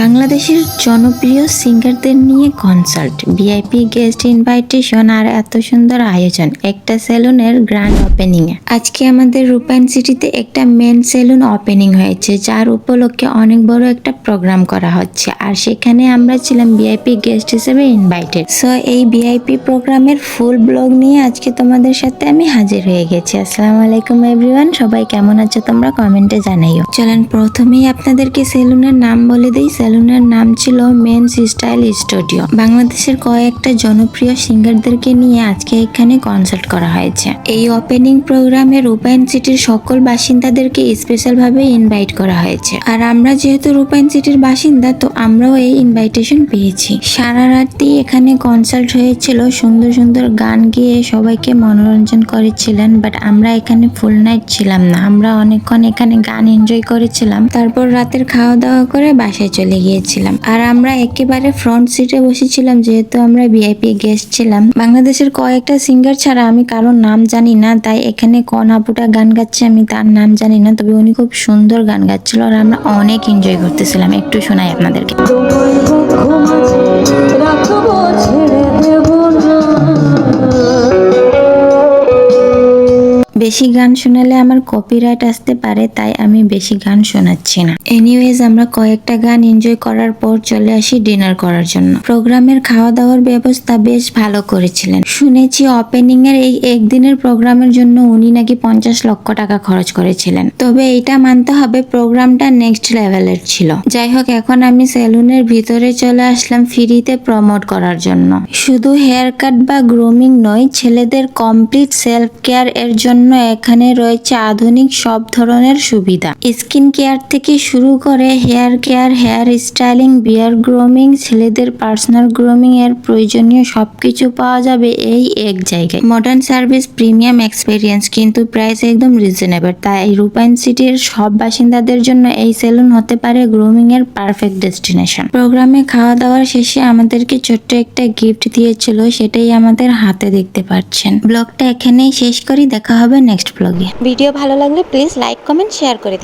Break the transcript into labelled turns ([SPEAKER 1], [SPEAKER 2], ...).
[SPEAKER 1] বাংলাদেশের জনপ্রিয় সিঙ্গারদের নিয়ে কনসার্ট, ভিআইপি গেস্ট ইনভাইটেশন আর এত সুন্দর আয়োজন একটা সেলুনের গ্র্যান্ড ওপেনিং এ। আজকে আমাদের রূপায়ণ সিটিতে একটা মেন সেলুন ওপেনিং হয়েছে, যার উপলক্ষে অনেক বড় একটা প্রোগ্রাম করা হচ্ছে আর সেখানে আমরা ছিলাম ভিআইপি গেস্ট হিসেবে ইনভাইটেড। সো এই ভিআইপি প্রোগ্রামের ফুল ব্লগ নিয়ে আজকে তোমাদের সাথে আমি হাজির হয়ে গেছি। আসসালামু আলাইকুম এভরিওয়ান, সবাই কেমন আছো তোমরা কমেন্টে জানাইও। চলেন প্রথমেই আপনাদেরকে সেলুনের নাম বলে দিই। সেলুনের নাম ছিল মেন্স স্টাইল স্টুডিও। বাংলাদেশের কয়েকটা জনপ্রিয় সিঙ্গারদেরকে নিয়ে আজকে এখানে কনসার্ট করা হয়েছে। এই ওপেনিং প্রোগ্রামে রূপায়ণ সিটির সকল বাসিন্দাদেরকে স্পেশাল ভাবে ইনভাইট করা হয়েছে। আর আমরা যেহেতু রূপায়ণ সিটির বাসিন্দা, তো আমরাও এই ইনভাইটেশন পেয়েছি। সারা রাতই এখানে কনসার্ট হয়েছিল, সুন্দর সুন্দর গান গিয়ে সবাইকে মনোরঞ্জন করেছিলেন। বাট আমরা এখানে ফুল নাইট ছিলাম না, আমরা অনেকক্ষণ এখানে গান এনজয় করেছিলাম, তারপর রাতের খাওয়া দাওয়া করে বাসায় চলে গিয়েছিলাম। আর আমরা একেবারে ফ্রন্ট সিটে বসেছিলাম, যেহেতু আমরা ভিআইপি গেস্ট ছিলাম। বাংলাদেশের কয়েকটা সিঙ্গার ছাড়া আমি কারোর নাম জানি না, তাই এখানে কোন আপুটা গান গাচ্ছে আমি তার নাম জানি না, তবে উনি খুব সুন্দর গান গাচ্ছিল আর আমরা অনেক এনজয় করতেছিলাম। একটু শোনাই আপনাদেরকে। বেশি গান শোনালে আমার কপিরাইট আসতে পারে, তাই আমি বেশি গান শোনাচ্ছি না। এনিওয়েজ, আমরা কয়েকটা গান এনজয় করার পর চলে আসি ডিনার করার জন্য। প্রোগ্রামের খাওয়া দাওয়ার ব্যবস্থা বেশ ভালো করেছিলেন। শুনেছি ওপেনিং এর এই একদিনের প্রোগ্রামের জন্য উনি নাকি 50 লক্ষ টাকা খরচ করেছিলেন। তবে এটা মানতে হবে, প্রোগ্রামটা নেক্সট লেভেলের ছিল। যাই হোক, এখন আমি সেলুনের ভিতরে চলে আসলাম ফ্রিতে প্রমোট করার জন্য। শুধু হেয়ার কাট বা গ্রুমিং নয়, ছেলেদের কমপ্লিট সেলফ কেয়ার এর জন্য এখানে রয়েছে আধুনিক সব ধরনের সুবিধা। স্কিন কেয়ার থেকে শুরু করে হেয়ার কেয়ার, হেয়ার স্টাইলিং, বিয়ার গ্রুমিং, ছেলেদের পার্সোনাল গ্রুমিং এর প্রয়োজনীয় সবকিছু পাওয়া যাবে এই এক জায়গায়। মডার্ন সার্ভিস, প্রিমিয়াম এক্সপেরিয়েন্স, কিন্তু প্রাইস একদম রিজনেবল। তাই রূপায়ণ সিটির সব বাসিন্দাদের জন্য এই সেলুন হতে পারে গ্রুমিং এর পারফেক্ট ডেস্টিনেশন। প্রোগ্রামে খাওয়া দাওয়ার শেষে আমাদেরকে ছোট্ট একটা গিফট দিয়েছিল, সেটাই আমাদের হাতে দেখতে পাচ্ছেন। ব্লগটা এখানেই শেষ করি, দেখা হবে নেক্সট ব্লগে।
[SPEAKER 2] ভিডিও ভালো লাগলে প্লিজ লাইক, কমেন্ট, শেয়ার করে দিন।